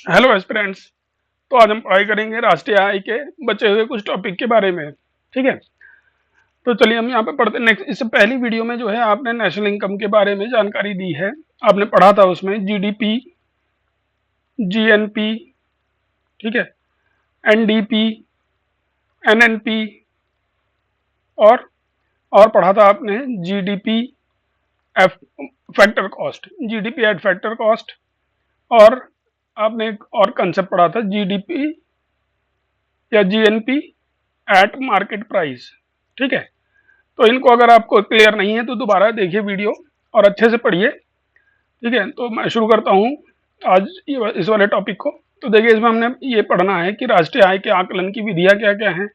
Hello aspirants. तो आज हम पढ़ाई करेंगे राष्ट्रीय आय के बचे हुए कुछ टॉपिक के बारे में। ठीक है, तो चलिए हम यहाँ पे पढ़ते हैं। नेक्स्ट, इससे पहली वीडियो में जो है आपने नेशनल इनकम के बारे में जानकारी दी है। आपने पढ़ा था उसमें जीडीपी, जीएनपी, ठीक है, एनडीपी, एनएनपी और पढ़ा था आपने GDP F factor cost, GDP at factor cost. और आपने एक और कंसेप्ट पढ़ा था जीडीपी या जीएनपी एट मार्केट प्राइस। ठीक है, तो इनको अगर आपको क्लियर नहीं है तो दोबारा देखिए वीडियो और अच्छे से पढ़िए। ठीक है, तो मैं शुरू करता हूँ आज इस वाले टॉपिक को। तो देखिए, इसमें हमने ये पढ़ना है कि राष्ट्रीय आय के आकलन की विधियां क्या क्या हैं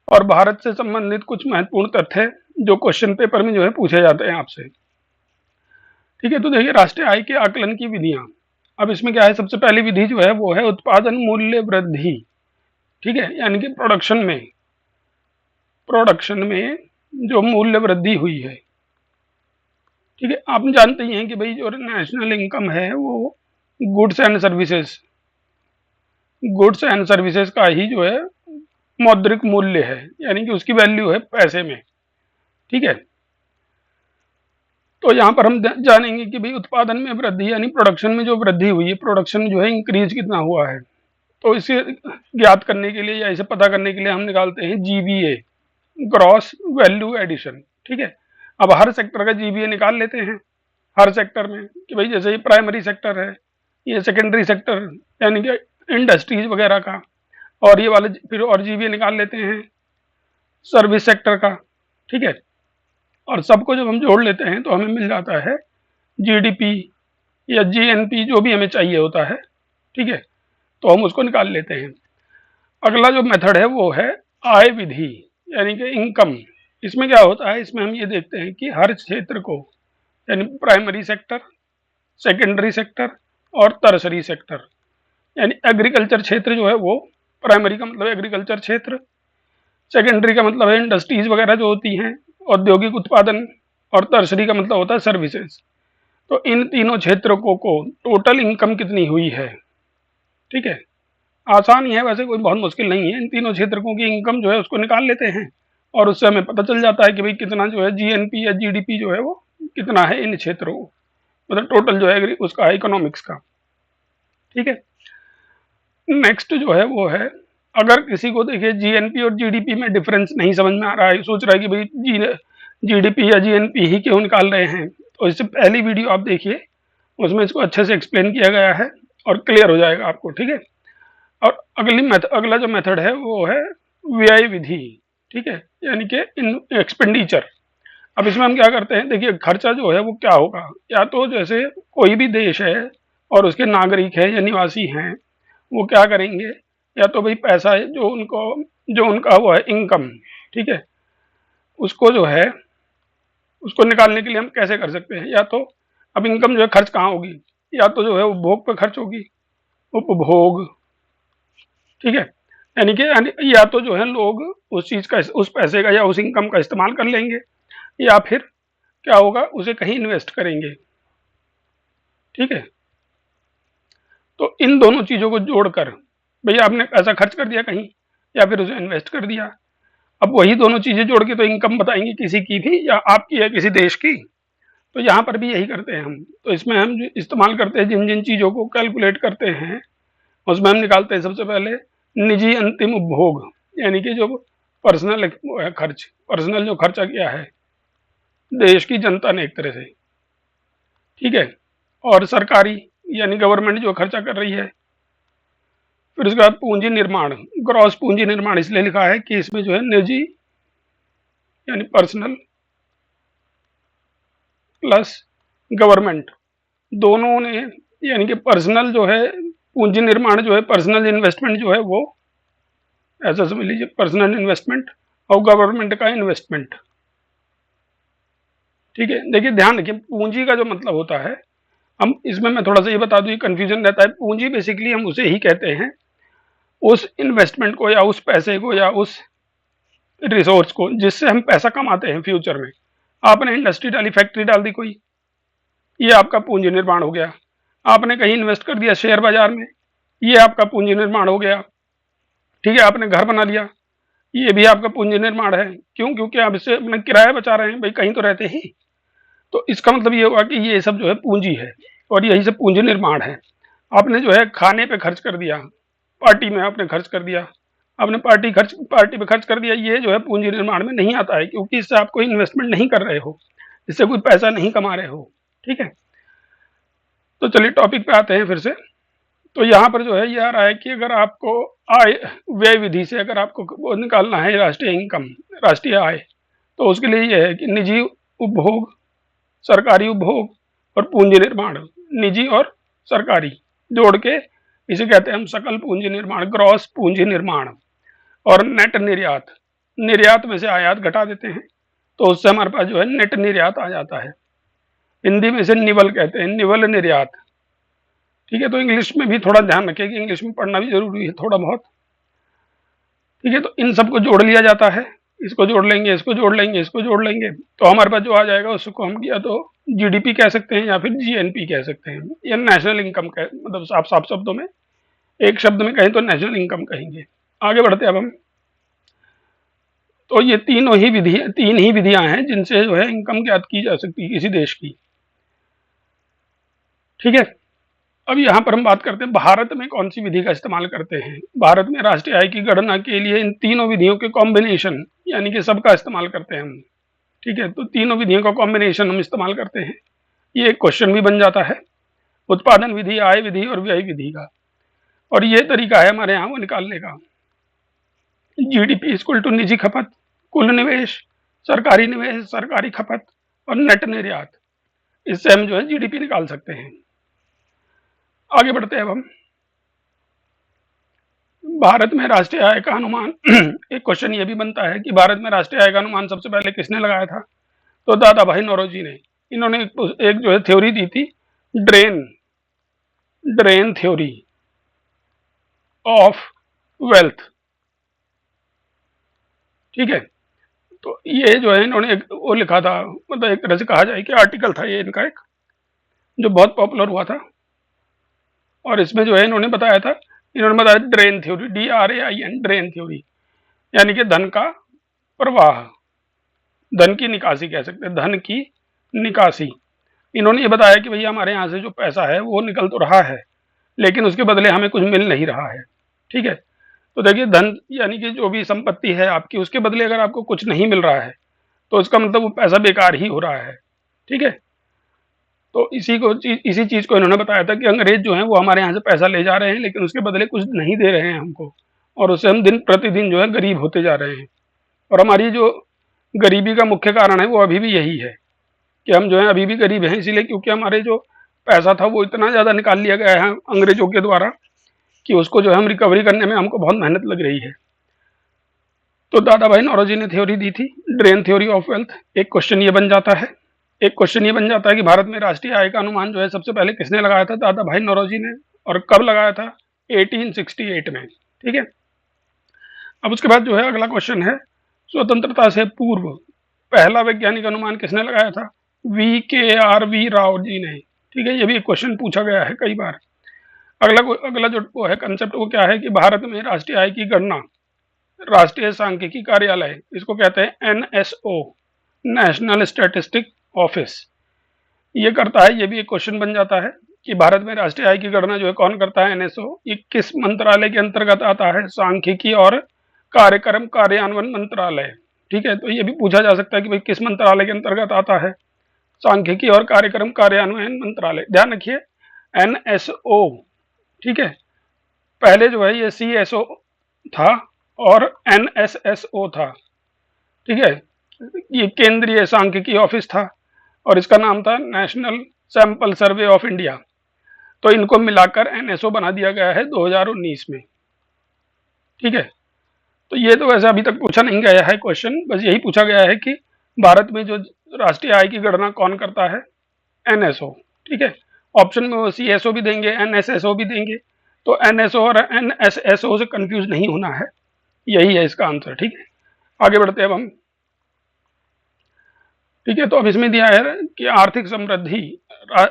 और भारत से संबंधित कुछ महत्वपूर्ण तथ्य जो क्वेश्चन पेपर में जो है पूछे जाते हैं आपसे। ठीक है, तो देखिए राष्ट्रीय आय के आकलन की विधियां। अब इसमें क्या है, सबसे पहली विधि जो है वो है उत्पादन मूल्य वृद्धि। ठीक है, यानी कि प्रोडक्शन में जो मूल्य वृद्धि हुई है। ठीक है, आप जानते ही हैं कि भाई जो नेशनल इनकम है वो गुड्स एंड सर्विसेज का ही जो है मौद्रिक मूल्य है, यानी कि उसकी वैल्यू है पैसे में। ठीक है, तो यहाँ पर हम जानेंगे कि भाई उत्पादन में वृद्धि यानी प्रोडक्शन में जो वृद्धि हुई है, प्रोडक्शन जो है इंक्रीज कितना हुआ है। तो इसे ज्ञात करने के लिए या इसे पता करने के लिए हम निकालते हैं जीबीए, ग्रॉस वैल्यू एडिशन। ठीक है, अब हर सेक्टर का जीबीए निकाल लेते हैं हर सेक्टर में कि भाई जैसे ये प्राइमरी सेक्टर है, ये सेकेंडरी सेक्टर यानी कि इंडस्ट्रीज वगैरह का, और ये वाले फिर और जीबीए निकाल लेते हैं सर्विस सेक्टर का। ठीक है, और सबको जब हम जोड़ लेते हैं तो हमें मिल जाता है जीडीपी या जीएनपी, जो भी हमें चाहिए होता है। ठीक है, तो हम उसको निकाल लेते हैं। अगला जो मेथड है वो है आय विधि, यानी कि इनकम। इसमें क्या होता है, इसमें हम ये देखते हैं कि हर क्षेत्र को, यानी प्राइमरी सेक्टर, सेकेंडरी सेक्टर और टर्शरी सेक्टर, यानी एग्रीकल्चर क्षेत्र जो है वो, प्राइमरी का मतलब एग्रीकल्चर क्षेत्र, सेकेंडरी का मतलब है इंडस्ट्रीज वगैरह जो होती हैं, औद्योगिक उत्पादन, और टर्शरी का मतलब होता है सर्विसेज। तो इन तीनों क्षेत्रों को टोटल इनकम कितनी हुई है। ठीक है, आसान ही है, वैसे कोई बहुत मुश्किल नहीं है। इन तीनों क्षेत्रकों की इनकम जो है उसको निकाल लेते हैं और उससे हमें पता चल जाता है कि भाई कितना जो है जीएनपी या जीडीपी जो है वो कितना है इन क्षेत्रों को, मतलब टोटल जो है उसका है इकोनॉमिक्स का। ठीक है, नेक्स्ट जो है वो है, अगर किसी को देखिए जीएनपी और जीडीपी में डिफरेंस नहीं समझ में आ रहा है, सोच रहा है कि भाई जीडीपी या जीएनपी ही क्यों निकाल रहे हैं, तो इससे पहली वीडियो आप देखिए, उसमें इसको अच्छे से एक्सप्लेन किया गया है और क्लियर हो जाएगा आपको। ठीक है, और अगला जो मेथड है वो है व्यय विधि। ठीक है, यानी कि इन एक्सपेंडिचर। अब इसमें हम क्या करते हैं, देखिए खर्चा जो है वो क्या होगा, या तो जैसे कोई भी देश है और उसके नागरिक है या निवासी हैं, वो क्या करेंगे, या तो भाई पैसा है जो उनका वो है इनकम। ठीक है, उसको जो है उसको निकालने के लिए हम कैसे कर सकते हैं, या तो अब इनकम जो है खर्च कहाँ होगी, या तो जो है उपभोग पर खर्च होगी, उपभोग। ठीक है, यानी या तो जो है लोग उस चीज का, उस पैसे का या उस इनकम का इस्तेमाल कर लेंगे, या फिर क्या होगा, उसे कहीं इन्वेस्ट करेंगे। ठीक है, तो इन दोनों चीजों को जोड़कर भैया आपने पैसा खर्च कर दिया कहीं या फिर उसे इन्वेस्ट कर दिया, अब वही दोनों चीजें जोड़ के तो इनकम बताएंगे किसी की भी, या आपकी या किसी देश की। तो यहाँ पर भी यही करते हैं हम। तो इसमें हम जो इस्तेमाल करते हैं, जिन जिन चीजों को कैलकुलेट करते हैं, उसमें हम निकालते हैं सबसे पहले निजी अंतिम उपभोग, यानी कि जो पर्सनल खर्च, पर्सनल जो खर्चा किया है देश की जनता ने एक तरह से। ठीक है, और सरकारी यानी गवर्नमेंट जो खर्चा कर रही है। फिर उसके बाद पूंजी निर्माण, ग्रॉस पूंजी निर्माण इसलिए लिखा है कि इसमें जो है निजी यानी पर्सनल प्लस गवर्नमेंट दोनों ने, यानी कि पर्सनल जो है पूंजी निर्माण जो है, पर्सनल इन्वेस्टमेंट जो है वो ऐसा समझ लीजिए, पर्सनल इन्वेस्टमेंट और गवर्नमेंट का इन्वेस्टमेंट। ठीक है, देखिए ध्यान रखिए पूंजी का जो मतलब होता है, हम इसमें मैं थोड़ा सा ये बता दूं, ये कन्फ्यूजन रहता है। पूंजी बेसिकली हम उसे ही कहते हैं, उस इन्वेस्टमेंट को या उस पैसे को या उस रिसोर्स को जिससे हम पैसा कमाते हैं फ्यूचर में। आपने इंडस्ट्री डाली, फैक्ट्री डाल दी कोई, ये आपका पूंजी निर्माण हो गया। आपने कहीं इन्वेस्ट कर दिया शेयर बाजार में, ये आपका पूंजी निर्माण हो गया। ठीक है, तो ये ये आपका पूंजी निर्माण हो गया। ठीक है, आपने घर बना लिया, ये भी आपका पूंजी निर्माण है। क्यों? क्योंकि आप इससे अपना किराया बचा रहे हैं, भाई कहीं तो रहते ही। तो इसका मतलब ये हुआ कि ये सब जो है पूंजी है, और यही सब पूंजी निर्माण है। आपने जो है खाने पे खर्च कर दिया, पार्टी में आपने खर्च कर दिया, आपने पार्टी पे खर्च कर दिया, ये जो है पूंजी निर्माण में नहीं आता है, क्योंकि इससे आप कोई इन्वेस्टमेंट नहीं कर रहे हो, इससे कोई पैसा नहीं कमा रहे हो। ठीक है, तो चलिए टॉपिक पे आते हैं फिर से। तो यहाँ पर जो है ये आ रहा है कि अगर आपको आय व्यय विधि से अगर आपको वो निकालना है राष्ट्रीय इनकम, राष्ट्रीय आय, तो उसके लिए ये है कि निजी उपभोग, सरकारी उपभोग और पूंजी निर्माण, निजी और सरकारी जोड़ के इसे कहते हैं हम सकल पूंजी निर्माण, ग्रॉस पूंजी निर्माण। और नेट निर्यात, निर्यात में से आयात घटा देते हैं, तो उससे हमारे पास जो है नेट निर्यात आ जाता है। हिंदी में इसे निवल कहते हैं, निवल निर्यात। ठीक है, तो इंग्लिश में भी थोड़ा ध्यान रखिए कि इंग्लिश में पढ़ना भी जरूरी है थोड़ा बहुत। ठीक है, तो इन सबको जोड़ लिया जाता है, इसको जोड़ लेंगे, इसको जोड़ लेंगे, इसको जोड़ लेंगे, तो हमारे पास जो आ जाएगा उसको हम या तो जीडीपी कह सकते हैं या फिर जीएनपी कह सकते हैं, या नेशनल इनकम कह, मतलब साफ साफ शब्दों में, एक शब्द में कहें तो नेशनल इनकम कहेंगे। आगे बढ़ते हैं अब हम। तो ये तीन ही विधियां हैं जिनसे जो है इनकम ज्ञात की जा सकती है किसी देश की। ठीक है, अब यहाँ पर हम बात करते हैं भारत में कौन सी विधि का इस्तेमाल करते हैं। भारत में राष्ट्रीय आय की गणना के लिए इन तीनों विधियों के कॉम्बिनेशन, यानी कि सबका इस्तेमाल करते हैं हम। ठीक है, तो तीनों विधियों का कॉम्बिनेशन हम इस्तेमाल करते हैं। ये एक क्वेश्चन भी बन जाता है, उत्पादन विधि, आय विधि और व्यय विधि का। और ये तरीका है हमारे यहाँ वो निकालने का। जीडीपी इक्वल टू निजी खपत, कुल निवेश, सरकारी खपत और नेट निर्यात। इससे हम जो है जीडीपी निकाल सकते हैं। आगे बढ़ते हैं अब हम। भारत में राष्ट्रीय आय का अनुमान एक क्वेश्चन ये भी बनता है कि भारत में राष्ट्रीय आय का अनुमान सबसे पहले किसने लगाया था। तो दादा भाई नौरोजी ने। इन्होंने एक जो है थ्योरी दी थी, drain drain theory of wealth. ठीक है, तो ये जो है इन्होंने एक वो लिखा था, मतलब एक तरह से कहा जाए कि आर्टिकल था ये इनका एक, जो बहुत पॉपुलर हुआ था। और इसमें जो है इन्होंने बताया drain theory, DRAIN, drain theory, यानी कि धन का प्रवाह, धन की निकासी कह सकते हैं, धन की निकासी। इन्होंने ये बताया कि भैया हमारे यहाँ से जो पैसा है वो निकल तो रहा है, लेकिन उसके बदले हमें कुछ मिल नहीं रहा है। ठीक है, तो देखिए धन यानी कि जो भी संपत्ति है आपकी, उसके बदले अगर आपको कुछ नहीं मिल रहा है तो इसका मतलब वो पैसा बेकार ही हो रहा है। ठीक है, तो इसी चीज को इन्होंने बताया था कि अंग्रेज जो है वो हमारे यहाँ से पैसा ले जा रहे हैं, लेकिन उसके बदले कुछ नहीं दे रहे हैं हमको, और उससे हम दिन प्रतिदिन जो है गरीब होते जा रहे हैं। और हमारी जो गरीबी का मुख्य कारण है वो अभी भी यही है कि हम जो है अभी भी गरीब हैं, इसीलिए क्योंकि हमारे जो पैसा था वो इतना ज़्यादा निकाल लिया गया है अंग्रेजों के द्वारा कि उसको जो है हम रिकवरी करने में हमको बहुत मेहनत लग रही है। तो दादा भाई नौरोजी ने थ्योरी दी थी, ड्रेन थ्योरी ऑफ वेल्थ। एक क्वेश्चन ये बन जाता है, कि भारत में राष्ट्रीय आय का अनुमान जो है सबसे पहले किसने लगाया था। दादा भाई नौरोजी ने। और कब लगाया था? 1868 में। ठीक है, अब उसके बाद जो है अगला क्वेश्चन है, स्वतंत्रता से पूर्व पहला वैज्ञानिक अनुमान किसने लगाया था। VKR राव जी ने। ठीक है, ये भी एक क्वेश्चन पूछा गया है कई बार। अगला जो वो है कंसेप्ट, वो क्या है कि भारत में राष्ट्रीय आय की गणना राष्ट्रीय सांख्यिकी कार्यालय, इसको कहते हैं NSO, नेशनल स्टैटिस्टिक ऑफिस, ये करता है। ये भी एक क्वेश्चन बन जाता है कि भारत में राष्ट्रीय आय की गणना जो है कौन करता है। NSO ये किस मंत्रालय के अंतर्गत आता है। सांख्यिकी और कार्यक्रम कार्यान्वयन मंत्रालय। ठीक है, तो ये भी पूछा जा सकता है कि भाई किस मंत्रालय के अंतर्गत आता है। सांख्यिकी और कार्यक्रम कार्यान्वयन मंत्रालय। ध्यान रखिए NSO। ठीक है, पहले जो है ये CSO था और NSSO था। ठीक है, ये केंद्रीय सांख्यिकी ऑफिस था और इसका नाम था national sample survey of India. तो इनको मिलाकर NSO बना दिया गया है 2019 में। ठीक है, तो ये तो वैसे अभी तक पूछा नहीं गया है क्वेश्चन, बस यही पूछा गया है कि भारत में जो राष्ट्रीय आय की गणना कौन करता है। NSO। ठीक है, ऑप्शन में वो CSO भी देंगे, NSSO भी देंगे, तो NSO और NSSO से कंफ्यूज नहीं होना है, यही है इसका आंसर। ठीक है, आगे बढ़ते हैं अब हम। ठीक है, तो अब इसमें दिया है कि आर्थिक समृद्धि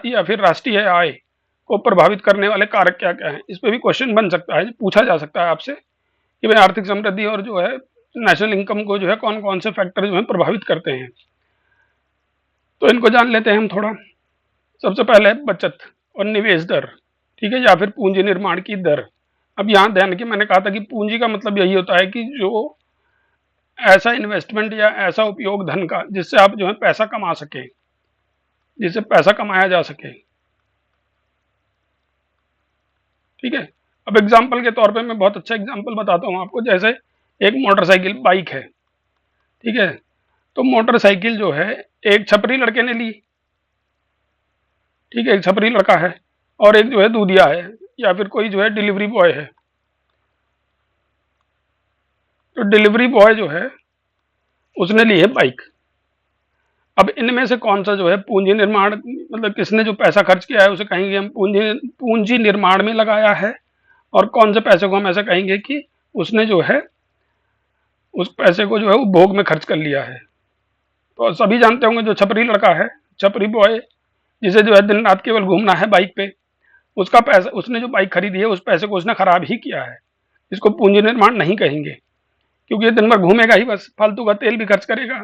या फिर राष्ट्रीय आय को प्रभावित करने वाले कारक क्या क्या हैं। इस पे भी क्वेश्चन बन सकता है, पूछा जा सकता है आपसे कि भाई आर्थिक समृद्धि और जो है नेशनल इनकम को जो है कौन कौन से फैक्टर जो है प्रभावित करते हैं। तो इनको जान लेते हैं हम थोड़ा। सबसे पहले बचत और निवेश दर, ठीक है, या फिर पूंजी निर्माण की दर। अब यहाँ ध्यान रखिए, मैंने कहा था कि पूंजी का मतलब यही होता है कि जो ऐसा इन्वेस्टमेंट या ऐसा उपयोग धन का जिससे आप जो है पैसा कमा सके, जिससे पैसा कमाया जा सके, ठीक है। अब एग्जाम्पल के तौर पे मैं बहुत अच्छा एग्जाम्पल बताता हूँ आपको। जैसे एक मोटरसाइकिल बाइक है, ठीक है, तो मोटरसाइकिल जो है एक छपरी लड़के ने ली, ठीक है, एक छपरी लड़का है, और एक जो है दूधिया है या फिर कोई जो है डिलीवरी बॉय है। तो डिलीवरी बॉय जो है उसने ली है बाइक। अब इनमें से कौन सा जो है पूंजी निर्माण, मतलब किसने जो पैसा खर्च किया है उसे कहेंगे हम पूंजी पूंजी निर्माण में लगाया है, और कौन से पैसे को हम ऐसा कहेंगे कि उसने जो है उस पैसे को जो है उपभोग में खर्च कर लिया है। तो सभी जानते होंगे जो छपरी लड़का है, छपरी बॉय, जिसे जो है दिन रात केवल घूमना है बाइक पे, उसका पैसा, उसने जो बाइक खरीदी है उस पैसे को उसने खराब ही किया है। इसको पूंजी निर्माण नहीं कहेंगे, क्योंकि ये दिन भर घूमेगा ही बस, फालतू का तेल भी खर्च करेगा,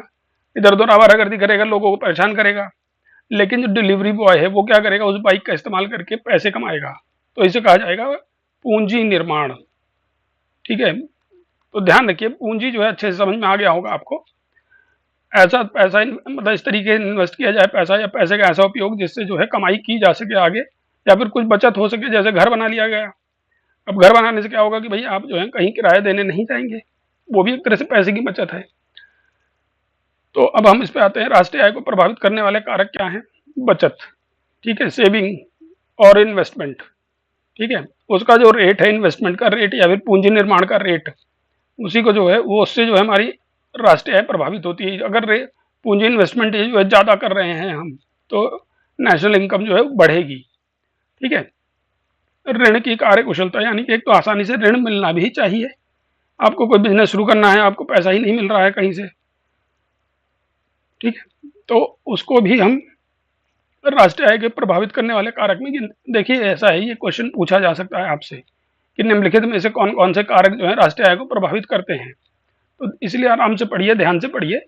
इधर उधर आवारागर्दी करेगा, लोगों को परेशान करेगा। लेकिन जो डिलीवरी बॉय है वो क्या करेगा, उस बाइक का इस्तेमाल करके पैसे कमाएगा। तो इसे कहा जाएगा पूंजी निर्माण, ठीक है। तो ध्यान रखिए, पूंजी जो है अच्छे से समझ में आ गया होगा आपको। ऐसा पैसा मतलब इस तरीके से इन्वेस्ट किया जाए पैसा, या पैसे का ऐसा उपयोग जिससे जो है कमाई की जा सके आगे, या फिर कुछ बचत हो सके। जैसे घर बना लिया गया, अब घर बनाने से क्या होगा कि भाई आप जो है कहीं किराया देने नहीं जाएंगे, वो भी एक तरह से पैसे की बचत है। तो अब हम इस पे आते हैं, राष्ट्रीय आय को प्रभावित करने वाले कारक क्या हैं। बचत, ठीक है, सेविंग और इन्वेस्टमेंट, ठीक है। उसका जो रेट है, इन्वेस्टमेंट का रेट या फिर पूंजी निर्माण का रेट, उसी को जो है वो, उससे जो है हमारी राष्ट्रीय आय प्रभावित होती है। अगर पूंजी इन्वेस्टमेंट जो है ज़्यादा कर रहे हैं हम, तो नेशनल इनकम जो है बढ़ेगी, ठीक है। ऋण की कार्यकुशलता, यानी कि एक तो आसानी से ऋण मिलना भी चाहिए। आपको कोई बिजनेस शुरू करना है, आपको पैसा ही नहीं मिल रहा है कहीं से, ठीक है, तो उसको भी हम राष्ट्रीय आय के प्रभावित करने वाले कारक में देखिए ऐसा है, ये क्वेश्चन पूछा जा सकता है आपसे कि निम्नलिखित में से कौन कौन से कारक जो है राष्ट्रीय आय को प्रभावित करते हैं। तो इसलिए आराम से पढ़िए, ध्यान से पढ़िए,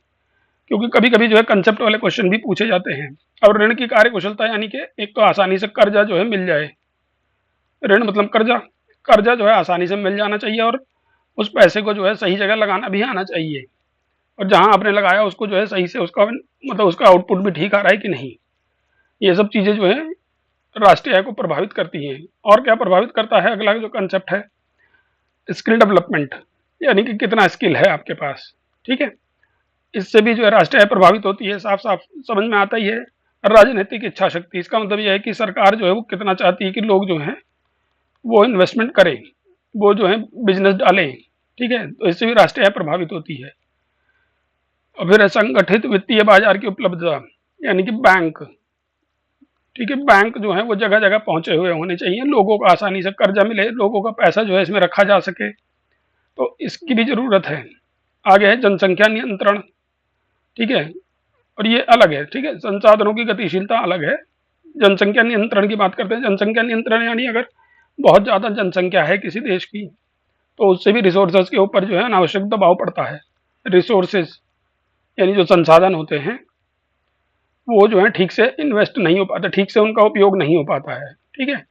क्योंकि कभी कभी जो है कंसेप्ट वाले क्वेश्चन भी पूछे जाते हैं। और ऋण की कार्यकुशलता, यानी कि एक तो आसानी से कर्जा जो है मिल जाए, ऋण मतलब कर्जा, कर्जा जो है आसानी से मिल जाना चाहिए, और उस पैसे को जो है सही जगह लगाना भी आना चाहिए, और जहां आपने लगाया उसको जो है सही से उसका मतलब उसका आउटपुट भी ठीक आ रहा है कि नहीं। ये सब चीज़ें जो है राष्ट्रीय आय को प्रभावित करती हैं। और क्या प्रभावित करता है, अगला जो कंसेप्ट है स्किल डेवलपमेंट, यानी कि कितना स्किल है आपके पास, ठीक है। इससे भी जो है राष्ट्रीय आय प्रभावित होती है, साफ साफ समझ में आता ही है। राजनीतिक इच्छा शक्ति, इसका मतलब यह है कि सरकार जो है वो कितना चाहती है कि लोग जो हैं वो इन्वेस्टमेंट करें, वो जो है बिजनेस डालें, ठीक है, तो इससे भी राष्ट्रीय आय प्रभावित होती है। और फिर संगठित वित्तीय बाजार की उपलब्धता, यानी कि बैंक, ठीक है, बैंक जो है वो जगह जगह पहुंचे हुए होने चाहिए, लोगों को आसानी से कर्जा मिले, लोगों का पैसा जो है इसमें रखा जा सके, तो इसकी भी जरूरत है। आगे है जनसंख्या नियंत्रण, ठीक है, और ये अलग है, ठीक है, संसाधनों की गतिशीलता अलग है। जनसंख्या नियंत्रण की बात करते हैं। जनसंख्या नियंत्रण यानी अगर बहुत ज़्यादा जनसंख्या है किसी देश की, तो उससे भी रिसोर्सेज के ऊपर जो है अनावश्यक दबाव पड़ता है। रिसोर्सेज यानी जो संसाधन होते हैं वो जो है ठीक से इन्वेस्ट नहीं हो पाता, ठीक से उनका उपयोग नहीं हो पाता है, ठीक है।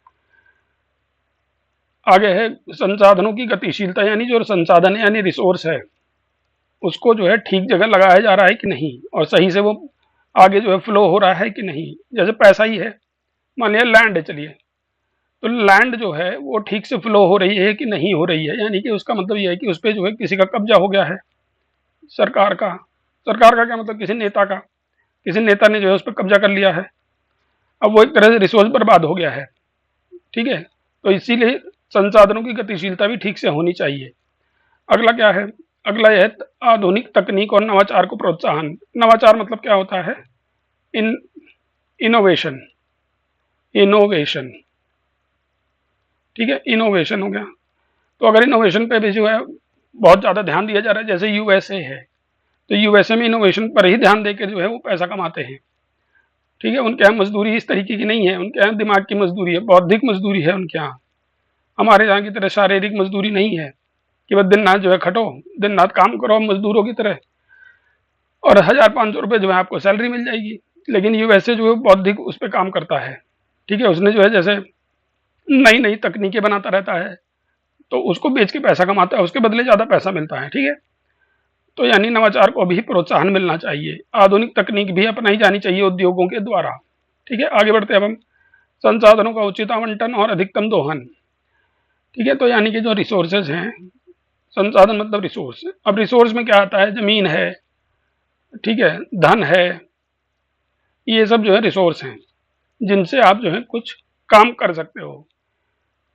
आगे है संसाधनों की गतिशीलता, यानी जो संसाधन यानी रिसोर्स है उसको जो है ठीक जगह लगाया जा रहा है कि नहीं, और सही से वो आगे जो है फ्लो हो रहा है कि नहीं। जैसे पैसा ही है, मान लिया लैंड है, चलिए, तो लैंड जो है वो ठीक से फ्लो हो रही है कि नहीं हो रही है, यानी कि उसका मतलब ये है कि उस पर जो है किसी का कब्जा हो गया है, सरकार का। सरकार का क्या मतलब, किसी नेता का, किसी नेता ने जो है उस पर कब्जा कर लिया है, अब वो एक तरह से रिसोर्स बर्बाद हो गया है, ठीक है। तो इसीलिए संसाधनों की गतिशीलता भी ठीक से होनी चाहिए। अगला क्या है, अगला यह है आधुनिक तकनीक और नवाचार को प्रोत्साहन। नवाचार मतलब क्या होता है, इन इनोवेशन, इनोवेशन, ठीक है, इनोवेशन हो गया। तो अगर इनोवेशन पे भी जो है बहुत ज़्यादा ध्यान दिया जा रहा है, जैसे यूएसए है, तो यूएसए में इनोवेशन पर ही ध्यान देकर जो है वो पैसा कमाते हैं। ठीक है, उनके यहाँ मजदूरी इस तरीके की नहीं है, उनके यहाँ दिमाग की मजदूरी है, बौद्धिक मजदूरी है उनके यहाँ। हमारे यहाँ की तरह शारीरिक मजदूरी नहीं है कि बस दिन रात जो है खटो, दिन रात काम करो मजदूरों की तरह और 1,000-500 रुपये जो है आपको सैलरी मिल जाएगी। लेकिन ये वैसे जो है बौद्धिक उस पर काम करता है। ठीक है, उसने जो है जैसे नई नई तकनीकें बनाता रहता है, तो उसको बेच के पैसा कमाता है, उसके बदले ज़्यादा पैसा मिलता है। ठीक है, तो यानी नवाचार को भी प्रोत्साहन मिलना चाहिए, आधुनिक तकनीक भी अपनाई जानी चाहिए उद्योगों के द्वारा। ठीक है, आगे बढ़ते हैं अब हम। संसाधनों का उचित आवंटन और अधिकतम दोहन। ठीक है, तो यानी कि जो रिसोर्सेज हैं, संसाधन मतलब रिसोर्स। अब रिसोर्स में क्या आता है, जमीन है, ठीक है, धन है, ये सब जो है रिसोर्स हैं जिनसे आप जो है कुछ काम कर सकते हो।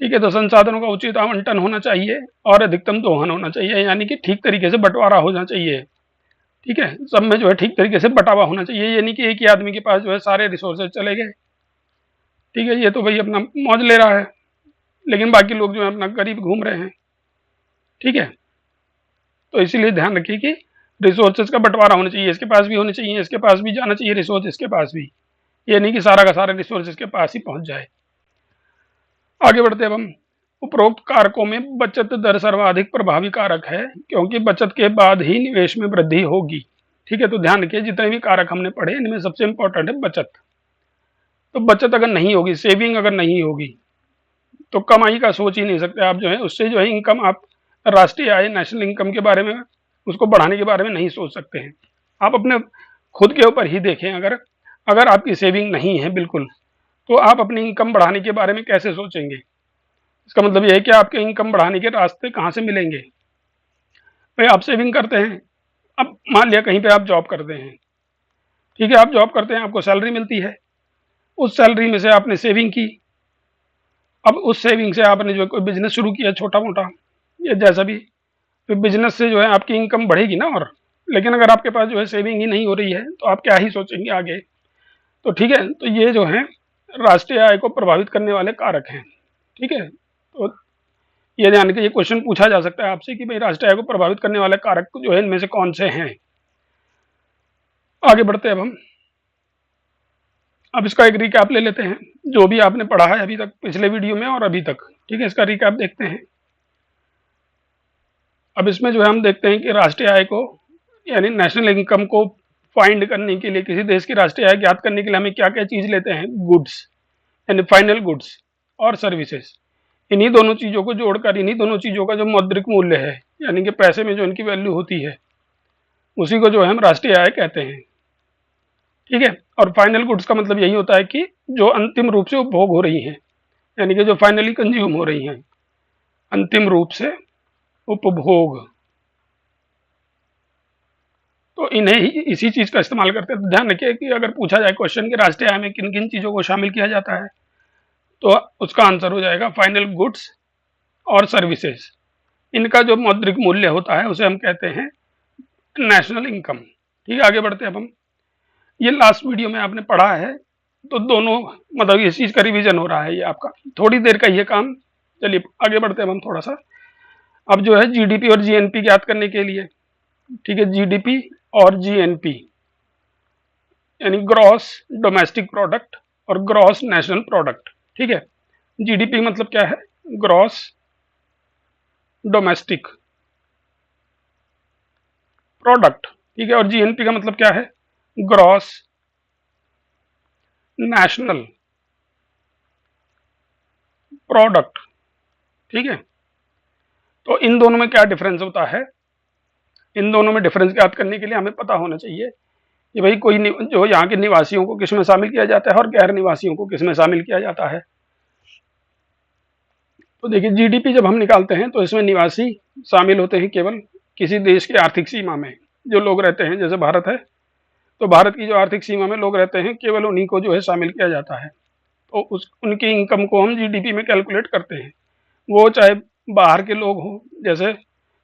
ठीक है, तो संसाधनों का उचित आवंटन होना चाहिए और अधिकतम दोहन होना चाहिए, यानी कि ठीक तरीके से बंटवारा होना चाहिए। ठीक है, सब में जो है ठीक तरीके से बंटावा होना चाहिए, ये नहीं कि एक ही आदमी के पास जो है सारे रिसोर्सेज चले गए। ठीक है, ये तो भाई अपना मौज ले रहा है, लेकिन बाकी लोग जो है अपना गरीब घूम रहे हैं। ठीक है, तो इसीलिए ध्यान रखिए कि रिसोर्सेज का बंटवारा होना चाहिए, इसके पास भी होने चाहिए, इसके पास भी जाना चाहिए रिसोर्स, इसके पास भी। ये नहीं कि सारा का सारा रिसोर्स इसके पास ही पहुंच जाए। आगे बढ़ते अब हम। उपरोक्त कारकों में बचत दर सर्वाधिक प्रभावी कारक है, क्योंकि बचत के बाद ही निवेश में वृद्धि होगी। ठीक है, तो ध्यान रखिए जितने भी कारक हमने पढ़े इनमें सबसे इंपॉर्टेंट है बचत। तो बचत अगर नहीं होगी, सेविंग अगर नहीं होगी, तो कमाई का सोच ही नहीं सकते आप, जो है उससे जो है इनकम आप राष्ट्रीय आय नेशनल इनकम के बारे में, उसको बढ़ाने के बारे में नहीं सोच सकते हैं। आप अपने खुद के ऊपर ही देखें, अगर अगर आपकी सेविंग नहीं है बिल्कुल, तो आप अपनी इनकम बढ़ाने के बारे में कैसे सोचेंगे। इसका मतलब यह है कि आपके इनकम बढ़ाने के रास्ते कहाँ से मिलेंगे। भाई आप सेविंग करते हैं, अब मान लिया कहीं पे आप जॉब करते हैं, ठीक है, आप जॉब करते हैं, आपको सैलरी मिलती है, उस सैलरी में से आपने सेविंग की, अब उस सेविंग से आपने जो कोई बिजनेस शुरू किया छोटा मोटा या जैसा भी, तो बिजनेस से जो है आपकी इनकम बढ़ेगी ना। और लेकिन अगर आपके पास जो है सेविंग ही नहीं हो रही है, तो आप क्या ही सोचेंगे आगे। तो ठीक है, तो ये जो है राष्ट्रीय आय को प्रभावित करने वाले कारक हैं। ठीक है, तो ये ध्यान के ये क्वेश्चन पूछा जा सकता है आपसे कि भाई राष्ट्रीय आय को प्रभावित करने वाले कारक जो है इनमें से कौन से हैं। आगे बढ़ते हैं अब हम। अब इसका एक रिकैप ले लेते हैं, जो भी आपने पढ़ा है अभी तक पिछले वीडियो में और अभी तक। ठीक है, इसका रिकैप देखते हैं। अब इसमें जो है हम देखते हैं कि राष्ट्रीय आय को यानी नेशनल इनकम को फाइंड करने के लिए, किसी देश की राष्ट्रीय आय ज्ञात करने के लिए हमें क्या क्या चीज लेते हैं, गुड्स यानी फाइनल गुड्स और सर्विसेज। इन्हीं दोनों चीजों को जोड़कर, इन्हीं दोनों चीजों का जो मौद्रिक मूल्य है, यानी कि पैसे में जो इनकी वैल्यू होती है, उसी को जो है हम राष्ट्रीय आय कहते हैं। ठीक है, और फाइनल गुड्स का मतलब यही होता है कि जो अंतिम रूप से उपभोग हो रही हैं, यानी कि जो फाइनली कंज्यूम हो रही हैं, अंतिम रूप से उपभोग। तो इन्हें ही इसी चीज का इस्तेमाल करते हैं। तो ध्यान रखिए कि अगर पूछा जाए क्वेश्चन कि राष्ट्रीय आय में किन किन चीजों को शामिल किया जाता है, तो उसका आंसर हो जाएगा फाइनल गुड्स और सर्विसेज। इनका जो मौद्रिक मूल्य होता है उसे हम कहते हैं नेशनल इनकम। ठीक है, आगे बढ़ते हैं अब हम। ये लास्ट वीडियो में आपने पढ़ा है, तो दोनों मतलब इस चीज का रिवीजन हो रहा है, ये आपका थोड़ी देर का ये काम। चलिए आगे बढ़ते हैं हम थोड़ा सा। अब जो है जीडीपी और जीएनपी ज्ञात करने के लिए, ठीक है, जीडीपी और जीएनपी यानी ग्रॉस डोमेस्टिक प्रोडक्ट और ग्रॉस नेशनल प्रोडक्ट। ठीक है, जीडीपी मतलब क्या है, ग्रॉस डोमेस्टिक प्रोडक्ट। ठीक है, और जीएनपी का मतलब क्या है, ग्रॉस नेशनल प्रोडक्ट। ठीक है, तो इन दोनों में क्या डिफरेंस होता है, इन दोनों में डिफरेंस ज्ञात करने के लिए हमें पता होना चाहिए कि भाई कोई जो यहाँ के निवासियों को किस में शामिल किया जाता है और गैर निवासियों को किस में शामिल किया जाता है। तो देखिए जीडीपी जब हम निकालते हैं तो इसमें निवासी शामिल होते हैं केवल किसी देश की आर्थिक सीमा में जो लोग रहते हैं। जैसे भारत है, तो भारत की जो आर्थिक सीमा में लोग रहते हैं केवल उन्हीं को जो है शामिल किया जाता है। तो उनकी इनकम को हम जीडीपी में कैलकुलेट करते हैं, वो चाहे बाहर के लोग हों। जैसे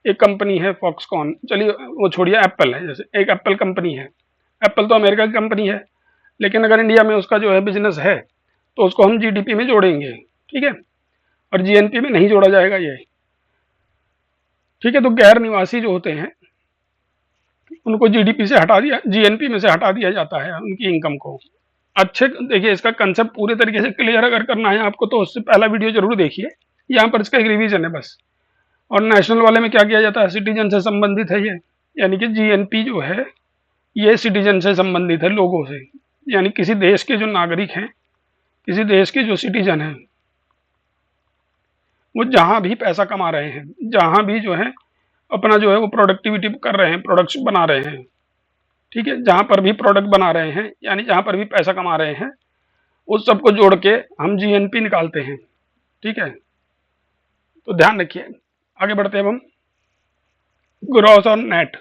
एक कंपनी है फॉक्सकॉन, चलिए वो छोड़िए, एप्पल है, जैसे एक एप्पल कंपनी है, एप्पल तो अमेरिका की कंपनी है, लेकिन अगर इंडिया में उसका जो है बिजनेस है तो उसको हम जीडीपी में जोड़ेंगे। ठीक है, और जीएनपी में नहीं जोड़ा जाएगा ये। ठीक है, तो गैर निवासी जो होते हैं उनको जीडीपी से हटा दिया, जीएनपी में से हटा दिया जाता है उनकी इनकम को। अच्छे देखिए, इसका कंसेप्ट पूरे तरीके से क्लियर अगर करना है आपको तो उससे पहला वीडियो जरूर देखिए, यहाँ पर इसका एक रिवीजन है बस। और नेशनल वाले में क्या किया जाता है, सिटीजन से संबंधित है ये, यानी कि जीएनपी जो है ये सिटीजन से संबंधित है, लोगों से, यानी किसी देश के जो नागरिक हैं, किसी देश के जो सिटीजन हैं, वो जहाँ भी पैसा कमा रहे हैं, जहाँ भी जो है अपना जो है वो प्रोडक्टिविटी कर रहे हैं, प्रोडक्ट्स बना रहे हैं, ठीक है, जहाँ पर भी प्रोडक्ट बना रहे हैं यानी जहाँ पर भी पैसा कमा रहे हैं, उस सबको जोड़ के हम जीएनपी निकालते हैं, ठीक है। तो ध्यान रखिए, आगे बढ़ते हैं हम। ग्रॉस और नेट,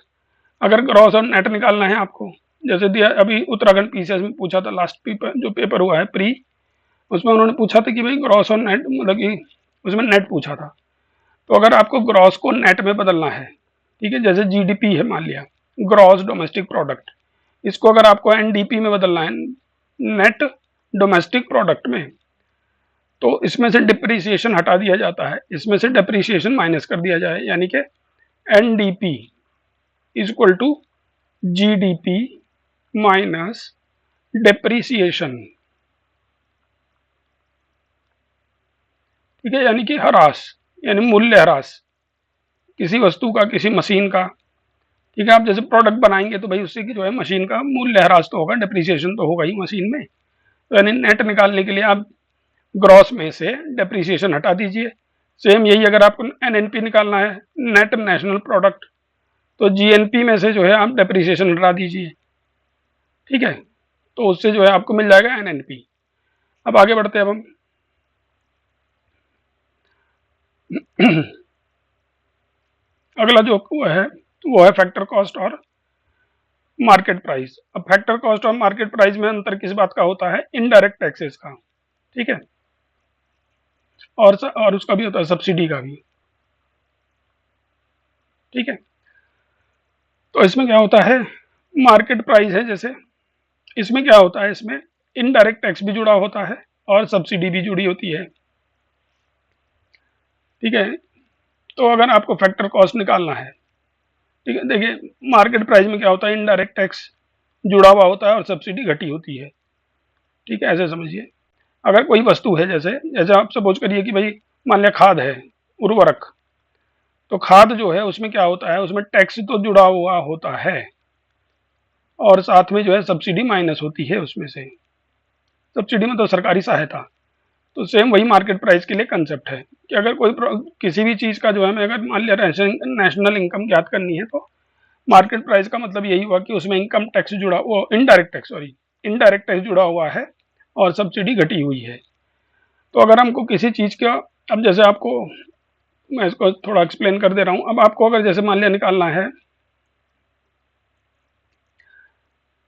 अगर ग्रॉस और नेट निकालना है आपको, जैसे दिया अभी उत्तराखंड पीसीएस में पूछा था, लास्ट पेपर जो पेपर हुआ है प्री, उसमें उन्होंने पूछा था कि भाई ग्रॉस और नेट, मतलब कि उसमें नेट पूछा था। तो अगर आपको ग्रॉस को नेट में बदलना है, ठीक है, जैसे जीडीपी है मान लिया, ग्रॉस डोमेस्टिक प्रोडक्ट, इसको अगर आपको एनडीपी में बदलना है, नेट डोमेस्टिक प्रोडक्ट में, तो इसमें से डिप्रिसिएशन हटा दिया जाता है, इसमें से डिप्रिसिएशन माइनस कर दिया जाए, यानी कि NDP is equal to GDP minus depreciation, ठीक है, यानी कि ह्रास, यानी मूल्य ह्रास किसी वस्तु का, किसी मशीन का, ठीक है। आप जैसे प्रोडक्ट बनाएंगे तो भाई उससे की जो है मशीन का मूल्य ह्रास तो होगा, डिप्रिसिएशन तो होगा ही मशीन में। तो यानी नेट निकालने के लिए आप ग्रॉस में से डिप्रिसिएशन हटा दीजिए। सेम यही अगर आपको एनएनपी निकालना है, नेट नेशनल प्रोडक्ट, तो जीएनपी में से जो है आप डिप्रिसिएशन हटा दीजिए, ठीक है, तो उससे जो है आपको मिल जाएगा एनएनपी। अब आगे बढ़ते हैं अब हम। अगला जो वो है फैक्टर कॉस्ट और मार्केट प्राइस। अब फैक्टर कॉस्ट और मार्केट प्राइस में अंतर किस बात का होता है, इनडायरेक्ट टैक्सेस का, ठीक है, और उसका भी होता है सब्सिडी का भी, ठीक है। तो इसमें क्या होता है, मार्केट प्राइस है जैसे, इसमें क्या होता है, इसमें इनडायरेक्ट टैक्स भी जुड़ा होता है और सब्सिडी भी जुड़ी होती है, ठीक है। तो अगर आपको फैक्टर कॉस्ट निकालना है, ठीक है, देखिए मार्केट प्राइस में क्या होता है, इनडायरेक्ट टैक्स जुड़ा हुआ होता है और सब्सिडी घटी होती है, ठीक है, ऐसे समझिए। अगर कोई वस्तु है, जैसे जैसे आप सपोज करिए कि भाई मान लिया खाद है, उर्वरक, तो खाद जो है उसमें क्या होता है, उसमें टैक्स तो जुड़ा हुआ होता है और साथ में जो है सब्सिडी माइनस होती है उसमें से, सब्सिडी में तो सरकारी सहायता। तो सेम वही मार्केट प्राइस के लिए कंसेप्ट है कि अगर कोई किसी भी चीज़ का जो है, हमें अगर मान लिया नेशनल इनकम ज्ञात करनी है, तो मार्केट प्राइस का मतलब यही हुआ कि उसमें इनकम टैक्स जुड़ा, वो indirect tax, sorry, indirect tax जुड़ा हुआ है और सब्सिडी घटी हुई है। तो अगर हमको किसी चीज़ का, अब जैसे आपको मैं इसको थोड़ा एक्सप्लेन कर दे रहा हूँ। अब आपको अगर जैसे मान लिया निकालना है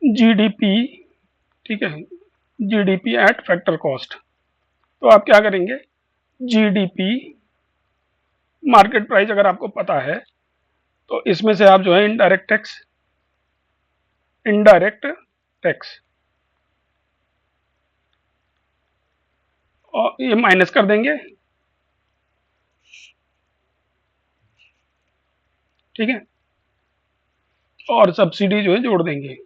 जीडीपी, ठीक है, जीडीपी एट फैक्टर कॉस्ट, तो आप क्या करेंगे, जीडीपी मार्केट प्राइस अगर आपको पता है तो इसमें से आप जो है इनडायरेक्ट टैक्स और ये माइनस कर देंगे, ठीक है, और सब्सिडी जो है जोड़ देंगे।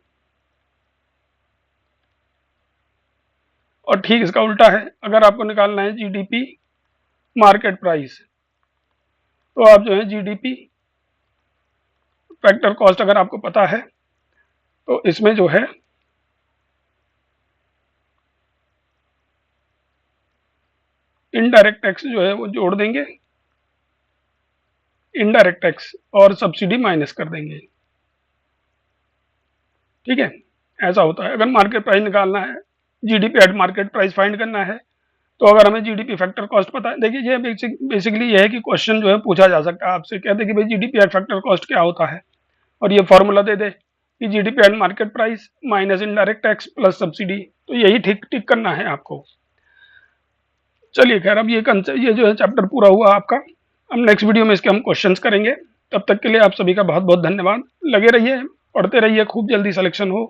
और ठीक इसका उल्टा है, अगर आपको निकालना है जीडीपी मार्केट प्राइस, तो आप जो है जीडीपी फैक्टर कॉस्ट अगर आपको पता है तो इसमें जो है इनडायरेक्ट टैक्स जो है वो जोड़ देंगे, इनडायरेक्ट टैक्स और सब्सिडी माइनस कर देंगे, ठीक है, ऐसा होता है। अगर मार्केट प्राइस निकालना है, GDP at market price find करना है, तो अगर हमें जीडीपी फैक्टर कॉस्ट पता है, देखिए ये बेसिकली ये है कि क्वेश्चन जो है पूछा जा सकता है आपसे, कहते हैं कि भाई जीडीपी एट फैक्टर कॉस्ट क्या होता है, और ये फॉर्मूला दे दे कि GDP at market price minus indirect tax plus subsidy, तो यही ठीक ठीक करना है आपको। चलिए खैर, अब ये जो है चैप्टर पूरा हुआ आपका। अब नेक्स्ट वीडियो में इसके हम क्वेश्चंस करेंगे। तब तक के लिए आप सभी का बहुत बहुत धन्यवाद। लगे रहिए, पढ़ते रहिए, खूब जल्दी सिलेक्शन हो।